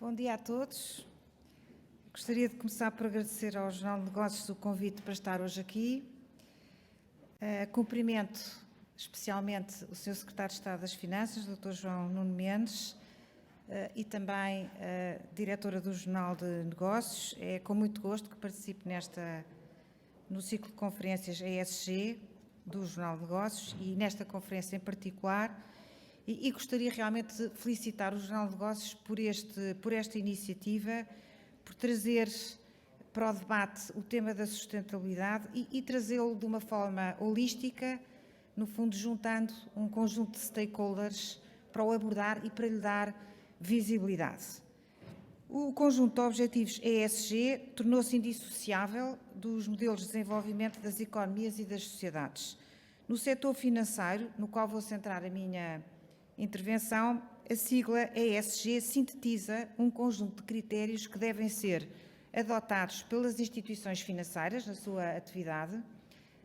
Bom dia a todos. Gostaria de começar por agradecer ao Jornal de Negócios o convite para estar hoje aqui. Cumprimento especialmente o Sr. Secretário de Estado das Finanças, Dr. João Nuno Mendes, e também a Diretora do Jornal de Negócios. É com muito gosto que participo no ciclo de conferências ESG do Jornal de Negócios e nesta conferência em particular. E gostaria realmente de felicitar o Jornal de Negócios por esta iniciativa, por trazer para o debate o tema da sustentabilidade e trazê-lo de uma forma holística, no fundo juntando um conjunto de stakeholders para o abordar e para lhe dar visibilidade. O conjunto de objetivos ESG tornou-se indissociável dos modelos de desenvolvimento das economias e das sociedades. No setor financeiro, no qual vou centrar a minha intervenção, a sigla ESG sintetiza um conjunto de critérios que devem ser adotados pelas instituições financeiras na sua atividade,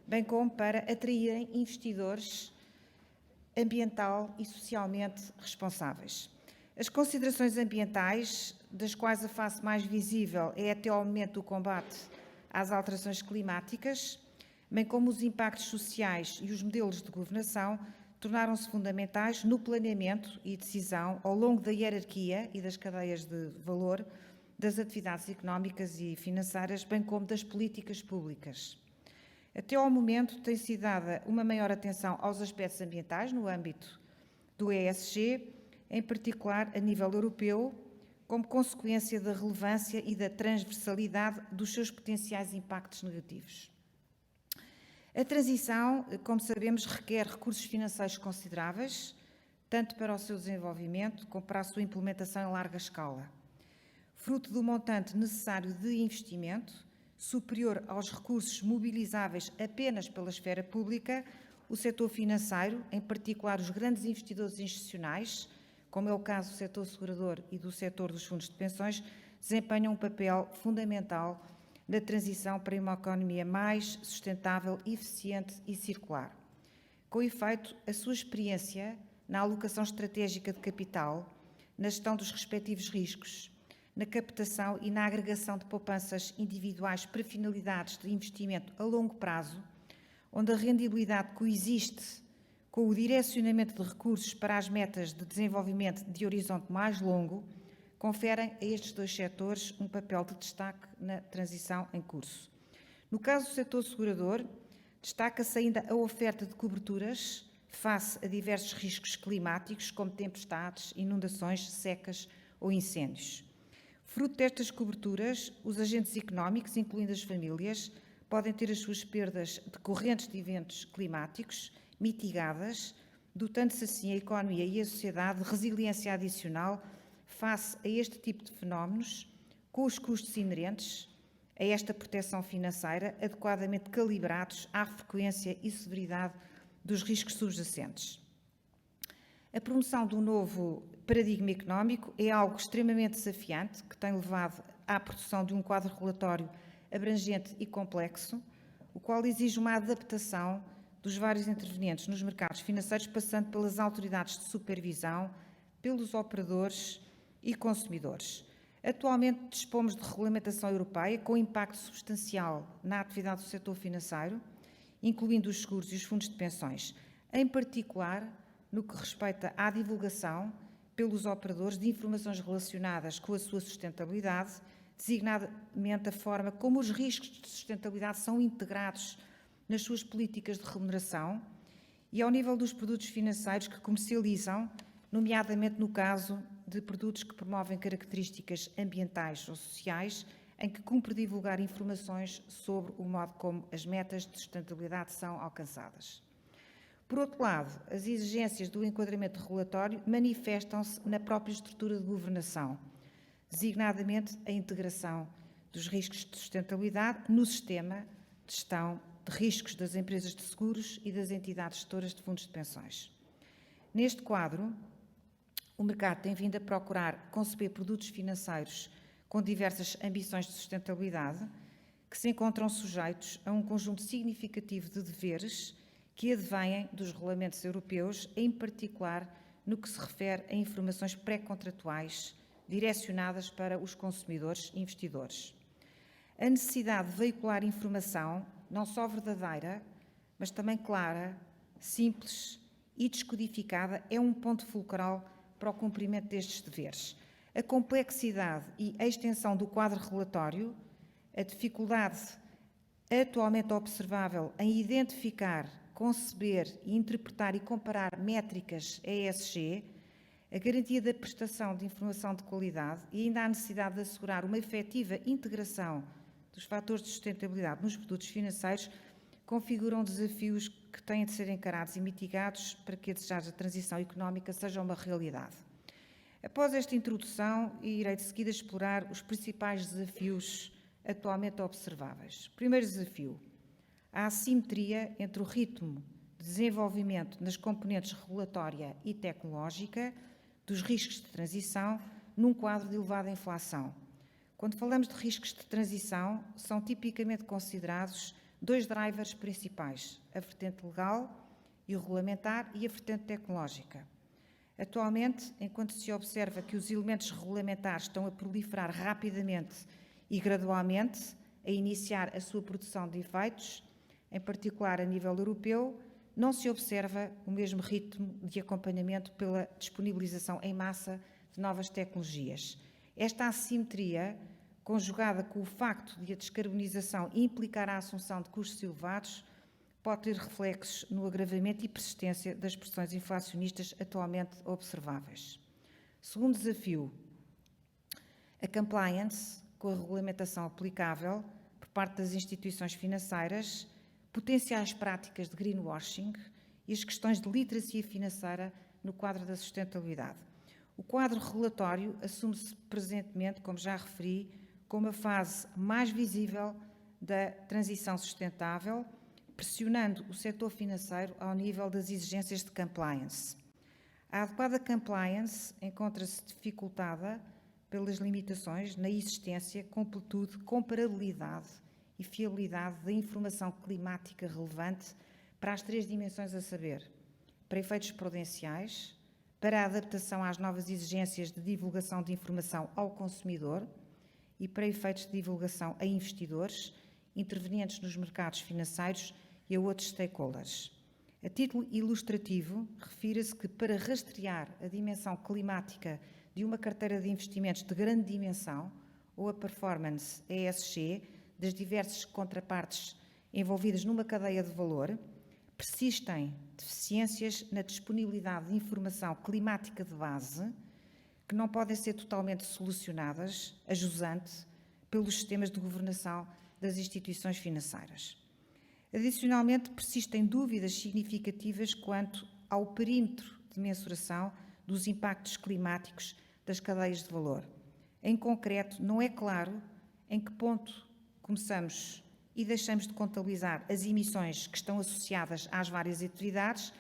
bem como para atraírem investidores ambiental e socialmente responsáveis. As considerações ambientais, das quais a face mais visível é até ao momento o combate às alterações climáticas, bem como os impactos sociais e os modelos de governação, tornaram-se fundamentais no planeamento e decisão ao longo da hierarquia e das cadeias de valor das atividades económicas e financeiras, bem como das políticas públicas. Até ao momento tem sido dada uma maior atenção aos aspectos ambientais no âmbito do ESG, em particular a nível europeu, como consequência da relevância e da transversalidade dos seus potenciais impactos negativos. A transição, como sabemos, requer recursos financeiros consideráveis, tanto para o seu desenvolvimento como para a sua implementação em larga escala. Fruto do montante necessário de investimento, superior aos recursos mobilizáveis apenas pela esfera pública, o setor financeiro, em particular os grandes investidores institucionais, como é o caso do setor segurador e do setor dos fundos de pensões, desempenham um papel fundamental na transição para uma economia mais sustentável, eficiente e circular. Com efeito, a sua experiência na alocação estratégica de capital, na gestão dos respectivos riscos, na captação e na agregação de poupanças individuais para finalidades de investimento a longo prazo, onde a rendibilidade coexiste com o direcionamento de recursos para as metas de desenvolvimento de horizonte mais longo, conferem a estes dois setores um papel de destaque na transição em curso. No caso do setor segurador, destaca-se ainda a oferta de coberturas face a diversos riscos climáticos, como tempestades, inundações, secas ou incêndios. Fruto destas coberturas, os agentes económicos, incluindo as famílias, podem ter as suas perdas decorrentes de eventos climáticos mitigadas, dotando-se assim a economia e a sociedade de resiliência adicional face a este tipo de fenómenos, com os custos inerentes a esta proteção financeira, adequadamente calibrados à frequência e severidade dos riscos subjacentes. A promoção do novo paradigma económico é algo extremamente desafiante, que tem levado à produção de um quadro regulatório abrangente e complexo, o qual exige uma adaptação dos vários intervenientes nos mercados financeiros, passando pelas autoridades de supervisão, pelos operadores e consumidores. Atualmente dispomos de regulamentação europeia com impacto substancial na atividade do setor financeiro, incluindo os seguros e os fundos de pensões, em particular no que respeita à divulgação pelos operadores de informações relacionadas com a sua sustentabilidade, designadamente a forma como os riscos de sustentabilidade são integrados nas suas políticas de remuneração e ao nível dos produtos financeiros que comercializam, nomeadamente no caso de produtos que promovem características ambientais ou sociais, em que cumpre divulgar informações sobre o modo como as metas de sustentabilidade são alcançadas. Por outro lado, as exigências do enquadramento regulatório manifestam-se na própria estrutura de governação, designadamente a integração dos riscos de sustentabilidade no sistema de gestão de riscos das empresas de seguros e das entidades gestoras de fundos de pensões. Neste quadro, o mercado tem vindo a procurar conceber produtos financeiros com diversas ambições de sustentabilidade que se encontram sujeitos a um conjunto significativo de deveres que advêm dos regulamentos europeus, em particular no que se refere a informações pré-contratuais direcionadas para os consumidores e investidores. A necessidade de veicular informação, não só verdadeira, mas também clara, simples e descodificada, é um ponto fulcral para o cumprimento destes deveres. A complexidade e a extensão do quadro relatório, a dificuldade atualmente observável em identificar, conceber, interpretar e comparar métricas ESG, a garantia da prestação de informação de qualidade e ainda a necessidade de assegurar uma efetiva integração dos fatores de sustentabilidade nos produtos financeiros configuram desafios que têm de ser encarados e mitigados para que a desejada transição económica seja uma realidade. Após esta introdução, irei de seguida explorar os principais desafios atualmente observáveis. Primeiro desafio: a assimetria entre o ritmo de desenvolvimento nas componentes regulatória e tecnológica dos riscos de transição num quadro de elevada inflação. Quando falamos de riscos de transição, são tipicamente considerados dois drivers principais: a vertente legal e o regulamentar e a vertente tecnológica. Atualmente, enquanto se observa que os elementos regulamentares estão a proliferar rapidamente e gradualmente a iniciar a sua produção de efeitos, em particular a nível europeu, não se observa o mesmo ritmo de acompanhamento pela disponibilização em massa de novas tecnologias. Esta assimetria, conjugada com o facto de a descarbonização implicar a assunção de custos elevados, pode ter reflexos no agravamento e persistência das pressões inflacionistas atualmente observáveis. Segundo desafio: a compliance com a regulamentação aplicável por parte das instituições financeiras, potenciais práticas de greenwashing e as questões de literacia financeira no quadro da sustentabilidade. O quadro regulatório assume-se presentemente, como já referi, como a fase mais visível da transição sustentável, pressionando o setor financeiro ao nível das exigências de compliance. A adequada compliance encontra-se dificultada pelas limitações na existência, completude, comparabilidade e fiabilidade da informação climática relevante para as três dimensões a saber: para efeitos prudenciais, para a adaptação às novas exigências de divulgação de informação ao consumidor e para efeitos de divulgação a investidores, intervenientes nos mercados financeiros e a outros stakeholders. A título ilustrativo, refira-se que para rastrear a dimensão climática de uma carteira de investimentos de grande dimensão ou a performance ESG das diversas contrapartes envolvidas numa cadeia de valor, persistem deficiências na disponibilidade de informação climática de base que não podem ser totalmente solucionadas, a jusante, pelos sistemas de governação das instituições financeiras. Adicionalmente, persistem dúvidas significativas quanto ao perímetro de mensuração dos impactos climáticos das cadeias de valor. Em concreto, não é claro em que ponto começamos e deixamos de contabilizar as emissões que estão associadas às várias atividades,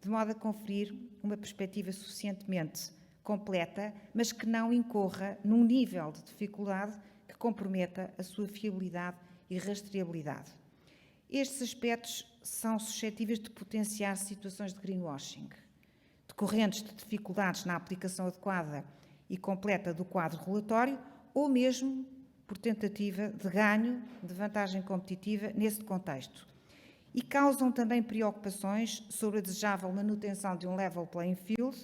de modo a conferir uma perspectiva suficientemente completa, mas que não incorra num nível de dificuldade que comprometa a sua fiabilidade e rastreabilidade. Estes aspectos são suscetíveis de potenciar situações de greenwashing, decorrentes de dificuldades na aplicação adequada e completa do quadro regulatório, ou mesmo por tentativa de ganho de vantagem competitiva nesse contexto. E causam também preocupações sobre a desejável manutenção de um level playing field,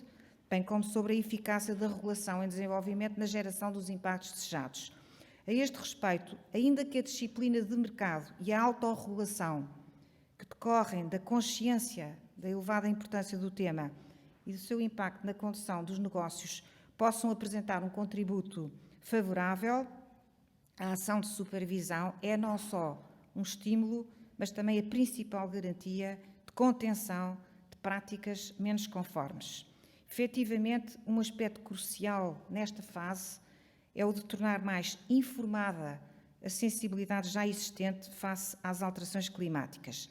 bem como sobre a eficácia da regulação em desenvolvimento na geração dos impactos desejados. A este respeito, ainda que a disciplina de mercado e a autorregulação que decorrem da consciência da elevada importância do tema e do seu impacto na condução dos negócios possam apresentar um contributo favorável, a ação de supervisão é não só um estímulo, mas também a principal garantia de contenção de práticas menos conformes. Efetivamente, um aspecto crucial nesta fase é o de tornar mais informada a sensibilidade já existente face às alterações climáticas.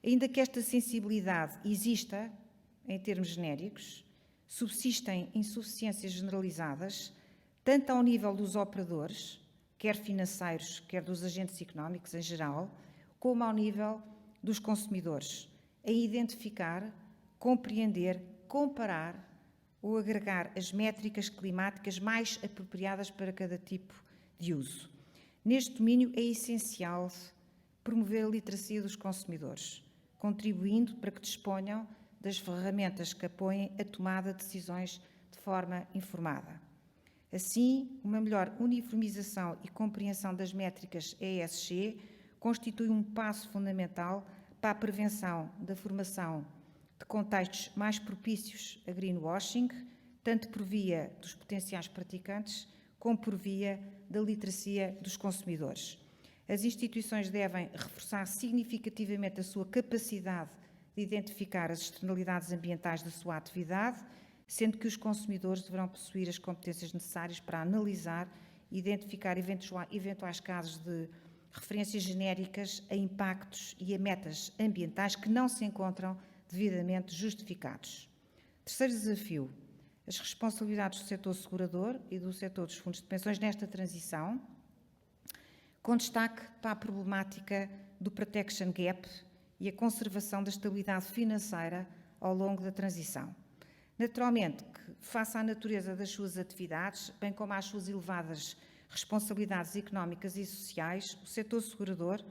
Ainda que esta sensibilidade exista, em termos genéricos, subsistem insuficiências generalizadas, tanto ao nível dos operadores, quer financeiros, quer dos agentes económicos em geral, como ao nível dos consumidores, a identificar, compreender, comparar ou agregar as métricas climáticas mais apropriadas para cada tipo de uso. Neste domínio é essencial promover a literacia dos consumidores, contribuindo para que disponham das ferramentas que apoiem a tomada de decisões de forma informada. Assim, uma melhor uniformização e compreensão das métricas ESG constitui um passo fundamental para a prevenção da formação de contextos mais propícios a greenwashing, tanto por via dos potenciais praticantes, como por via da literacia dos consumidores. As instituições devem reforçar significativamente a sua capacidade de identificar as externalidades ambientais da sua atividade, sendo que os consumidores deverão possuir as competências necessárias para analisar e identificar eventuais casos de referências genéricas a impactos e a metas ambientais que não se encontram devidamente justificados. Terceiro desafio, as responsabilidades do setor segurador e do setor dos fundos de pensões nesta transição, com destaque para a problemática do protection gap e a conservação da estabilidade financeira ao longo da transição. Naturalmente, que, face à natureza das suas atividades, bem como às suas elevadas responsabilidades económicas e sociais, o setor segurador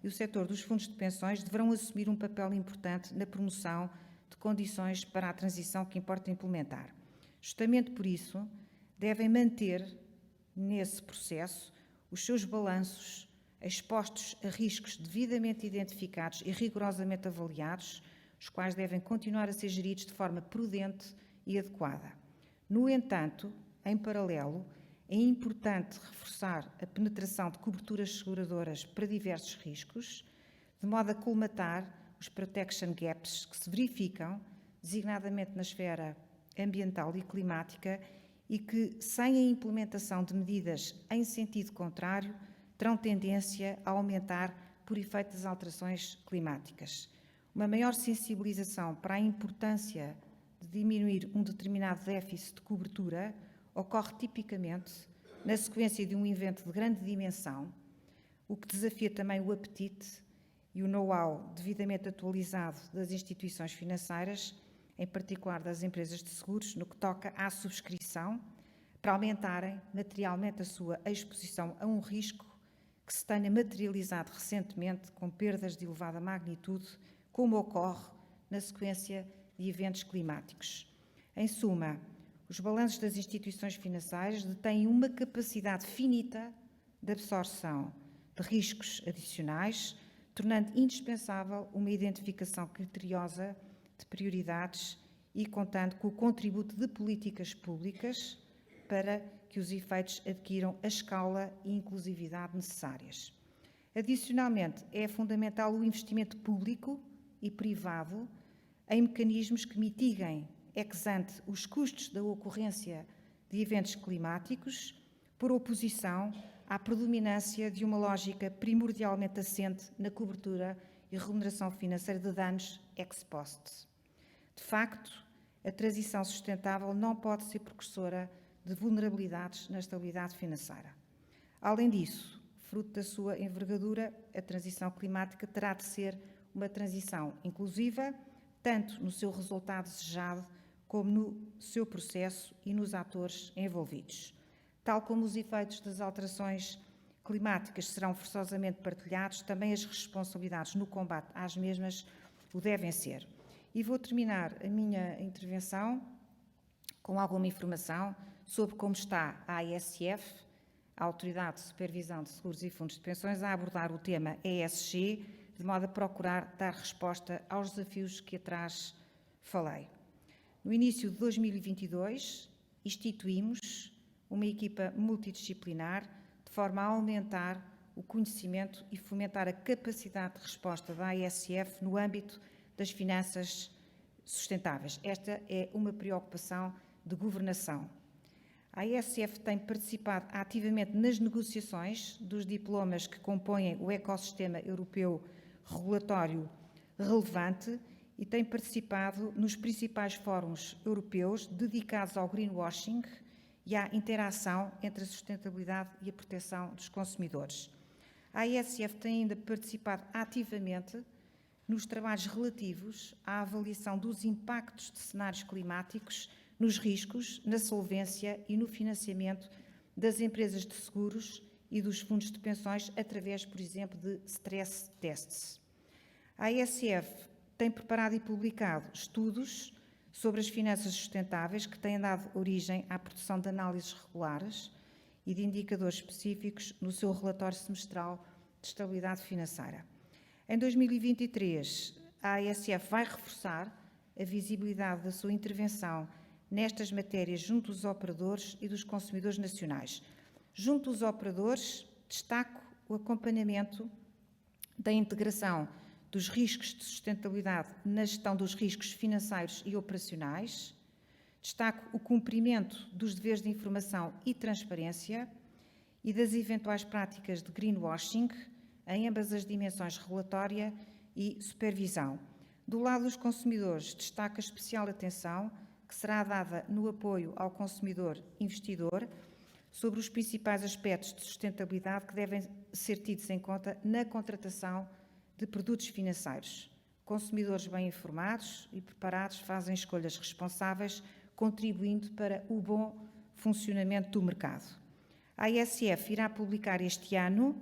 e o setor dos fundos de pensões deverão assumir um papel importante na promoção de condições para a transição que importa implementar. Justamente por isso, devem manter, nesse processo, os seus balanços expostos a riscos devidamente identificados e rigorosamente avaliados, os quais devem continuar a ser geridos de forma prudente e adequada. No entanto, em paralelo, é importante reforçar a penetração de coberturas seguradoras para diversos riscos, de modo a colmatar os protection gaps que se verificam, designadamente na esfera ambiental e climática, e que, sem a implementação de medidas em sentido contrário, terão tendência a aumentar por efeito das alterações climáticas. Uma maior sensibilização para a importância de diminuir um determinado déficit de cobertura ocorre tipicamente na sequência de um evento de grande dimensão, o que desafia também o apetite e o know-how devidamente atualizado das instituições financeiras, em particular das empresas de seguros, no que toca à subscrição, para aumentarem materialmente a sua exposição a um risco que se tenha materializado recentemente com perdas de elevada magnitude, como ocorre na sequência de eventos climáticos. Em suma, os balanços das instituições financeiras detêm uma capacidade finita de absorção de riscos adicionais, tornando indispensável uma identificação criteriosa de prioridades e contando com o contributo de políticas públicas para que os efeitos adquiram a escala e inclusividade necessárias. Adicionalmente, é fundamental o investimento público e privado em mecanismos que mitiguem ex ante os custos da ocorrência de eventos climáticos, por oposição à predominância de uma lógica primordialmente assente na cobertura e remuneração financeira de danos ex post. De facto, a transição sustentável não pode ser precursora de vulnerabilidades na estabilidade financeira. Além disso, fruto da sua envergadura, a transição climática terá de ser uma transição inclusiva, tanto no seu resultado desejado, como no seu processo e nos atores envolvidos. Tal como os efeitos das alterações climáticas serão forçosamente partilhados, também as responsabilidades no combate às mesmas o devem ser. E vou terminar a minha intervenção com alguma informação sobre como está a ASF, a Autoridade de Supervisão de Seguros e Fundos de Pensões, a abordar o tema ESG, de modo a procurar dar resposta aos desafios que atrás falei. No início de 2022, instituímos uma equipa multidisciplinar de forma a aumentar o conhecimento e fomentar a capacidade de resposta da ASF no âmbito das finanças sustentáveis. Esta é uma preocupação de governação. A ASF tem participado ativamente nas negociações dos diplomas que compõem o ecossistema europeu regulatório relevante e tem participado nos principais fóruns europeus dedicados ao greenwashing e à interação entre a sustentabilidade e a proteção dos consumidores. A ASF tem ainda participado ativamente nos trabalhos relativos à avaliação dos impactos de cenários climáticos nos riscos, na solvência e no financiamento das empresas de seguros e dos fundos de pensões através, por exemplo, de stress tests. A ASF tem preparado e publicado estudos sobre as finanças sustentáveis que têm dado origem à produção de análises regulares e de indicadores específicos no seu relatório semestral de estabilidade financeira. Em 2023, a ASF vai reforçar a visibilidade da sua intervenção nestas matérias junto dos operadores e dos consumidores nacionais. Junto dos operadores, destaco o acompanhamento da integração dos riscos de sustentabilidade na gestão dos riscos financeiros e operacionais. Destaco o cumprimento dos deveres de informação e transparência e das eventuais práticas de greenwashing em ambas as dimensões regulatória e supervisão. Do lado dos consumidores, destaco a especial atenção que será dada no apoio ao consumidor investidor sobre os principais aspectos de sustentabilidade que devem ser tidos em conta na contratação de produtos financeiros. Consumidores bem informados e preparados fazem escolhas responsáveis, contribuindo para o bom funcionamento do mercado. A ASF irá publicar este ano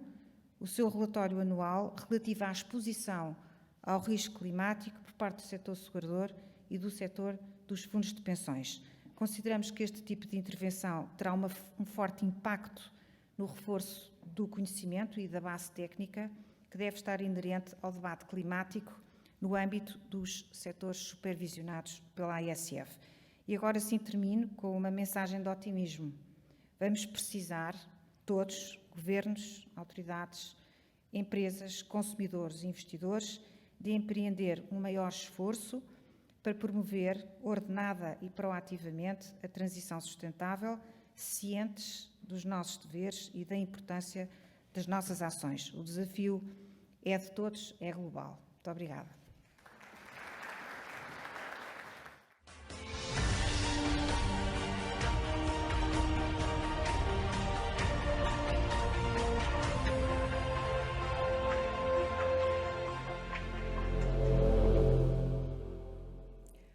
o seu relatório anual relativo à exposição ao risco climático por parte do setor segurador e do setor dos fundos de pensões. Consideramos que este tipo de intervenção terá um forte impacto no reforço do conhecimento e da base técnica que deve estar inerente ao debate climático no âmbito dos setores supervisionados pela ASF. E agora sim termino com uma mensagem de otimismo. Vamos precisar, todos, governos, autoridades, empresas, consumidores e investidores, de empreender um maior esforço para promover, ordenada e proativamente, a transição sustentável, cientes dos nossos deveres e da importância das nossas ações. O desafio é de todos, é global. Muito obrigada.